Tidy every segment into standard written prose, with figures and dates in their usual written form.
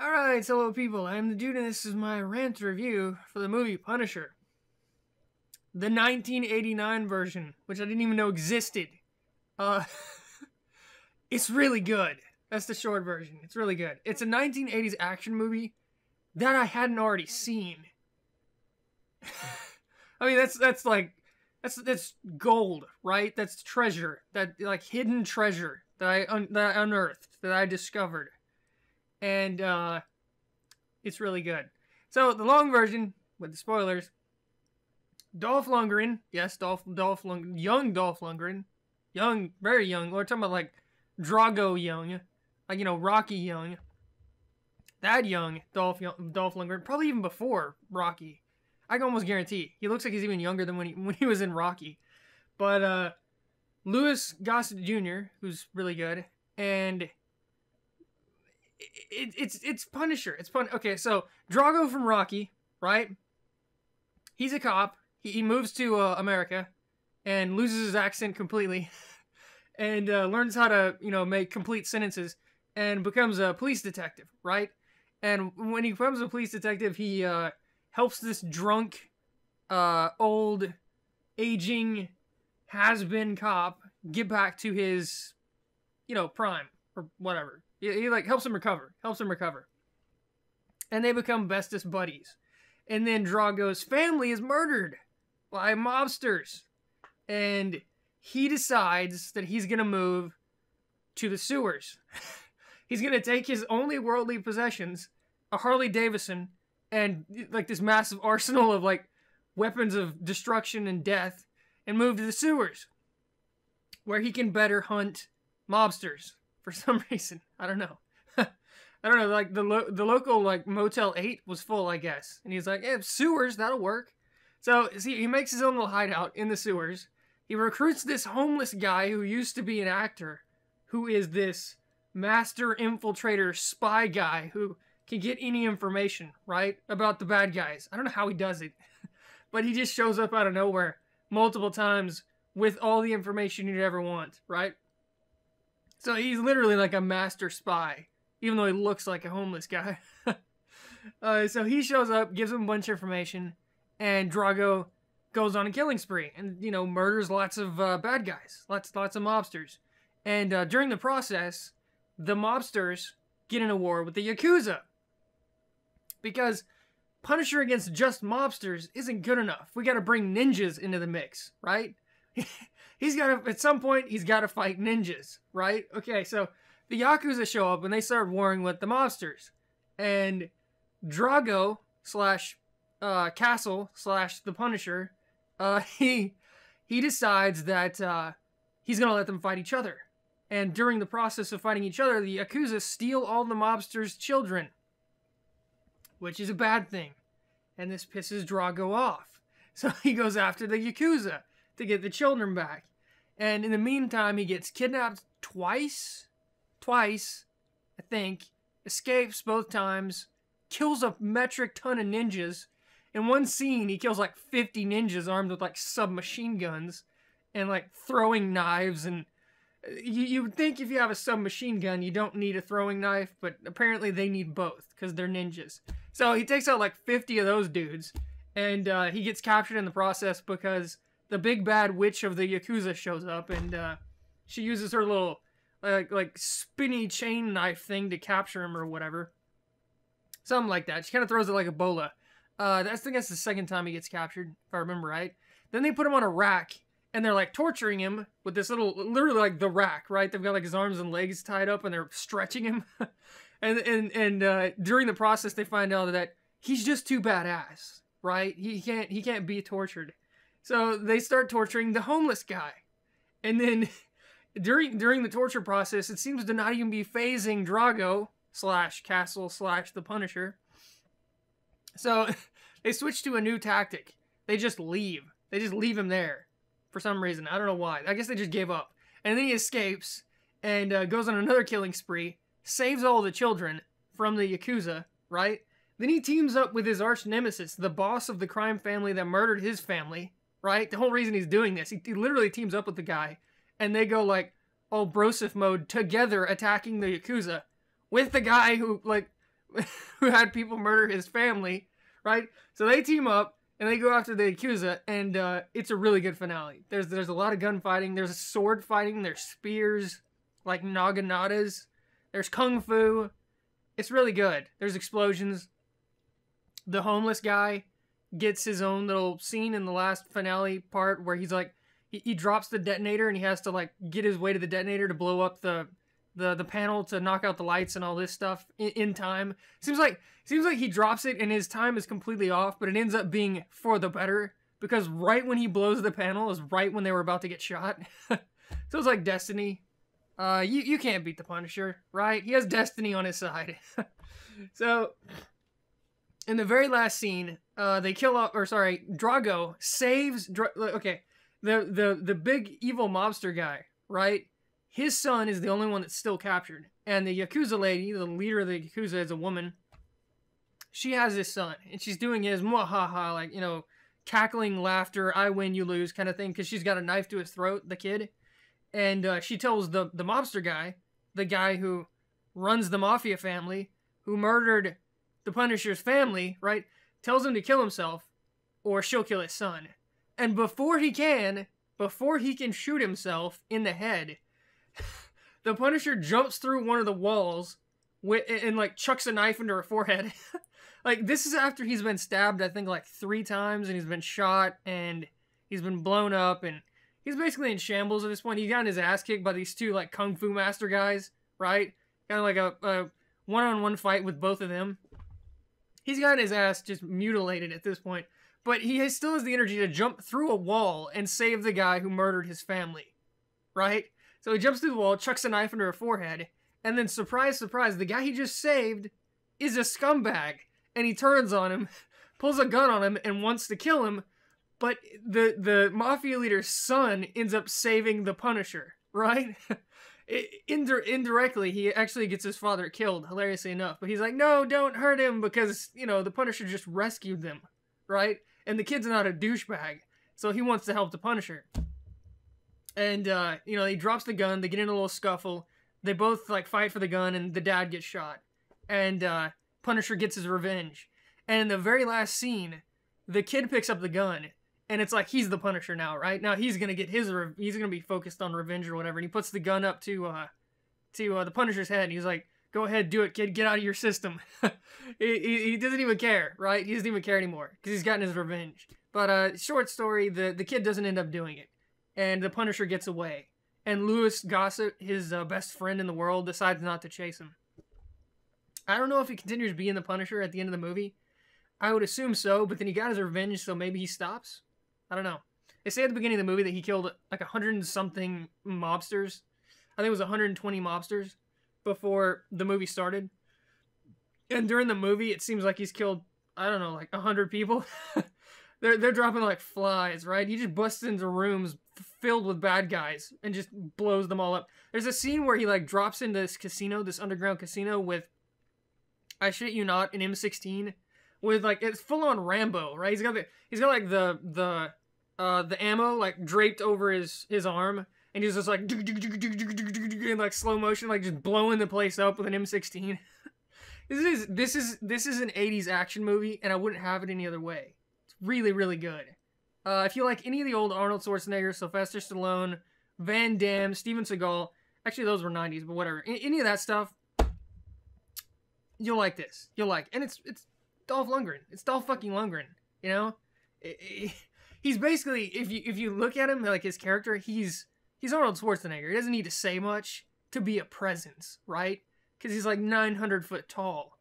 Alright, hello people, I'm the dude and this is my rant review for the movie Punisher. The 1989 version, which I didn't even know existed. Uh, it's really good. That's the short version. It's really good. It's a 1980s action movie that I hadn't already seen. I mean, that's gold, right? That's treasure. That, like, hidden treasure that I unearthed, that I discovered. And it's really good. So the long version with the spoilers: Dolph Lundgren, yes, young Dolph Lundgren, young, very young. We're talking about like Drago young, like Rocky young. That young Dolph Lundgren, probably even before Rocky. I can almost guarantee he looks like he's even younger than when he was in Rocky. But Louis Gossett Jr., who's really good, and it's Punisher. Okay, so Drago from Rocky, right? He's a cop. He moves to America and loses his accent completely, and learns how to make complete sentences and becomes a police detective, right? And when he becomes a police detective, he helps this drunk, old, aging, has-been cop get back to his, prime or whatever. He like helps him recover. And they become bestest buddies. And then Drago's family is murdered by mobsters. And he decides that he's going to move to the sewers. He's going to take his only worldly possessions, a Harley Davidson, and like this massive arsenal of like weapons of destruction and death, and move to the sewers, where he can better hunt mobsters. For some reason, I don't know. I don't know. Like the local like Motel 8 was full, I guess, and he's like, "Yeah, sewers, that'll work." So see, he makes his own little hideout in the sewers. He recruits this homeless guy who used to be an actor, who is this master infiltrator spy guy who can get any information right about the bad guys. I don't know how he does it, but he just shows up out of nowhere multiple times with all the information you'd ever want, right? So he's literally like a master spy, even though he looks like a homeless guy. So he shows up, gives him a bunch of information, and Drago goes on a killing spree and, murders lots of bad guys, lots of mobsters. And during the process, the mobsters get in a war with the Yakuza. Because Punisher against just mobsters isn't good enough. We gotta bring ninjas into the mix, right? At some point, he's got to fight ninjas, right? Okay, so the Yakuza show up and they start warring with the mobsters. And Drago / Castle / the Punisher, he decides that he's going to let them fight each other. And during the process of fighting each other, the Yakuza steal all the mobsters' children, which is a bad thing. And this pisses Drago off. So he goes after the Yakuza to get the children back. And in the meantime, he gets kidnapped twice, I think, escapes both times, kills a metric ton of ninjas. In one scene, he kills like 50 ninjas armed with like submachine guns and like throwing knives. And you would think if you have a submachine gun, you don't need a throwing knife, but apparently they need both because they're ninjas. So he takes out like 50 of those dudes, and he gets captured in the process because the big bad witch of the Yakuza shows up, and she uses her little like spinny chain knife thing to capture him or whatever. Something like that. She kind of throws it like a bola. I think that's the second time he gets captured, if I remember right. Then they put him on a rack, and they're like torturing him with this literally like the rack, right? They've got like his arms and legs tied up, and they're stretching him. and during the process, they find out that he's just too badass, right? He can't be tortured. So they start torturing the homeless guy. And then during the torture process, it seems to not even be phasing Drago / Castle / the Punisher. So they switch to a new tactic. They just leave. They just leave him there for some reason. I don't know why. I guess they just gave up. And then he escapes and goes on another killing spree, saves all the children from the Yakuza, right? Then he teams up with his arch nemesis, the boss of the crime family that murdered his family, right? The whole reason he's doing this, he literally teams up with the guy, and they go like all brosif mode together attacking the Yakuza with the guy who like who had people murder his family, right? So they team up and they go after the Yakuza, and it's a really good finale. There's a lot of gunfighting. There's sword fighting. There's spears, like naganatas. There's kung fu. It's really good. There's explosions. The homeless guy gets his own little scene in the last finale part where he's like, he drops the detonator and he has to like get his way to the detonator to blow up the panel to knock out the lights and all this stuff in time. Seems like he drops it and his time is completely off, but it ends up being for the better because right when he blows the panel is right when they were about to get shot. So it's like destiny. You can't beat the Punisher, right? He has destiny on his side. So in the very last scene, they kill off, or sorry, Drago saves. Okay, the big evil mobster guy, right? His son is the only one that's still captured, and the Yakuza lady, the leader of the Yakuza, is a woman. She has this son, and she's doing his mwahaha, like, you know, cackling laughter, I win, you lose kind of thing, because she's got a knife to his throat, the kid. And she tells the mobster guy, the guy who runs the mafia family, who murdered the Punisher's family, right, tells him to kill himself, or she'll kill his son. And before he can shoot himself in the head, the Punisher jumps through one of the walls and like chucks a knife into her forehead. Like, this is after he's been stabbed, I think, like 3 times, and he's been shot, and he's been blown up, and he's basically in shambles at this point. He got his ass kicked by these 2, like, Kung Fu master guys, right? Kind of like a one-on-one fight with both of them. He's got his ass just mutilated at this point. But he still has the energy to jump through a wall and save the guy who murdered his family, right? So he jumps through the wall, chucks a knife into her forehead, and then, surprise, surprise, the guy he just saved is a scumbag. And he turns on him, pulls a gun on him, and wants to kill him. But the mafia leader's son ends up saving the Punisher, right? Indirectly, he actually gets his father killed, hilariously enough. But he's like, no, don't hurt him, because, you know, the Punisher just rescued them, right? And the kid's not a douchebag, so he wants to help the Punisher. And, you know, he drops the gun, they get in a little scuffle, they both, like, fight for the gun, and the dad gets shot. And, Punisher gets his revenge. And in the very last scene, the kid picks up the gun, and it's like he's the Punisher now, right? Now he's gonna get he's gonna be focused on revenge or whatever, and he puts the gun up to the Punisher's head, and he's like, go ahead, do it, kid, get out of your system. he doesn't even care, right? He doesn't even care anymore, because he's gotten his revenge. But, short story, the kid doesn't end up doing it, and the Punisher gets away. And Louis Gossett, his best friend in the world, decides not to chase him. I don't know if he continues being the Punisher at the end of the movie. I would assume so, but then he got his revenge, so maybe he stops? I don't know. They say at the beginning of the movie that he killed like 100-something mobsters. I think it was 120 mobsters before the movie started. And during the movie, it seems like he's killed, I don't know, like 100 people. They're dropping like flies, right? He just busts into rooms filled with bad guys and just blows them all up. There's a scene where he like drops into this casino, this underground casino with, I shit you not, an M16 with like, it's full on Rambo, right? He's got like the ammo like draped over his arm, and he's just like in like slow motion, like just blowing the place up with an M16. This is an 80s action movie, and I wouldn't have it any other way. It's really, really good. If you like any of the old Arnold Schwarzenegger, Sylvester Stallone, Van Damme, Steven Seagal, actually those were 90s, but whatever. Any of that stuff, you'll like this. You'll like, and it's Dolph Lundgren. It's Dolph fucking Lundgren. You know, he's basically, if you look at him like his character, he's Arnold Schwarzenegger. He doesn't need to say much to be a presence, right? Because he's like 900 foot tall.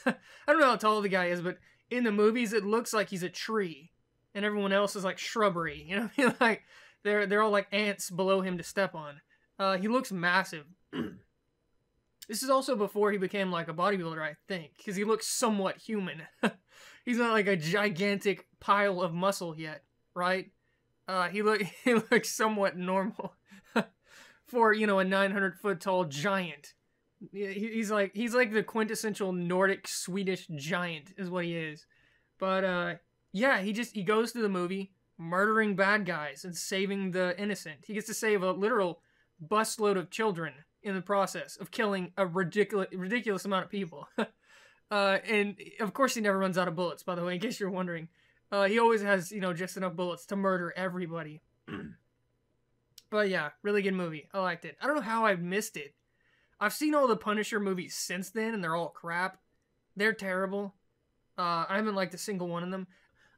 I don't know how tall the guy is, but in the movies it looks like he's a tree, and everyone else is like shrubbery. You know, like they're all like ants below him to step on. He looks massive. This is also before he became like a bodybuilder, I think, because he looks somewhat human. He's not like a gigantic pile of muscle yet, right? He looks somewhat normal for, you know, a 900 foot tall giant. He's like the quintessential Nordic Swedish giant is what he is. But yeah, he goes through the movie murdering bad guys and saving the innocent. He gets to save a literal busload of children in the process of killing a ridiculous amount of people. And of course he never runs out of bullets, by the way, in case you're wondering. He always has, just enough bullets to murder everybody. But yeah, really good movie. I liked it. I don't know how I missed it. I've seen all the Punisher movies since then, and they're all crap. They're terrible. I haven't liked a single one of them.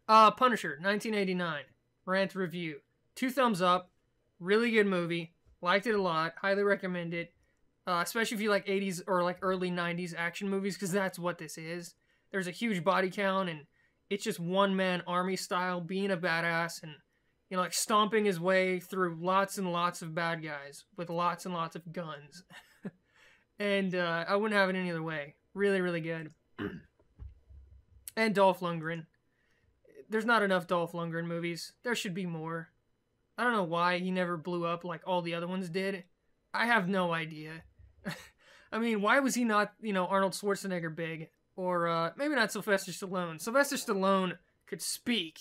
Punisher, 1989. Rant review. 2 thumbs up. Really good movie. Liked it a lot. Highly recommend it. Especially if you like 80s or like early 90s action movies, because that's what this is. There's a huge body count, and it's just one-man army style, being a badass, and, like stomping his way through lots and lots of bad guys with lots and lots of guns. And I wouldn't have it any other way. Really, really good. And Dolph Lundgren. There's not enough Dolph Lundgren movies. There should be more. I don't know why he never blew up like all the other ones did. I have no idea. I mean, why was he not, Arnold Schwarzenegger big? Or maybe not Sylvester Stallone. Sylvester Stallone could speak.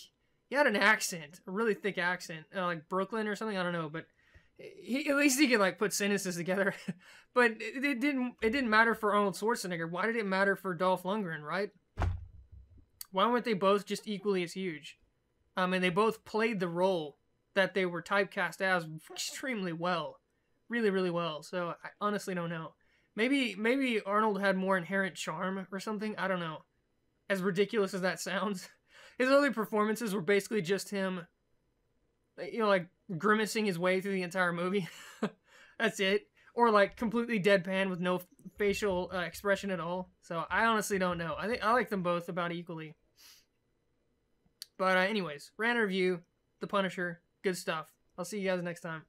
He had an accent, a really thick accent, like Brooklyn or something. I don't know, but at least he could like put sentences together. But it didn't matter for Arnold Schwarzenegger. Why did it matter for Dolph Lundgren, right? Why weren't they both just equally as huge? And they both played the role that they were typecast as extremely well. Really, really well. So I honestly don't know. Maybe Arnold had more inherent charm or something. I don't know. As ridiculous as that sounds. His early performances were basically just him, like grimacing his way through the entire movie. That's it. Or like completely deadpan with no facial expression at all. So I honestly don't know. I think I like them both about equally. But anyways, Rant review, The Punisher, good stuff. I'll see you guys next time.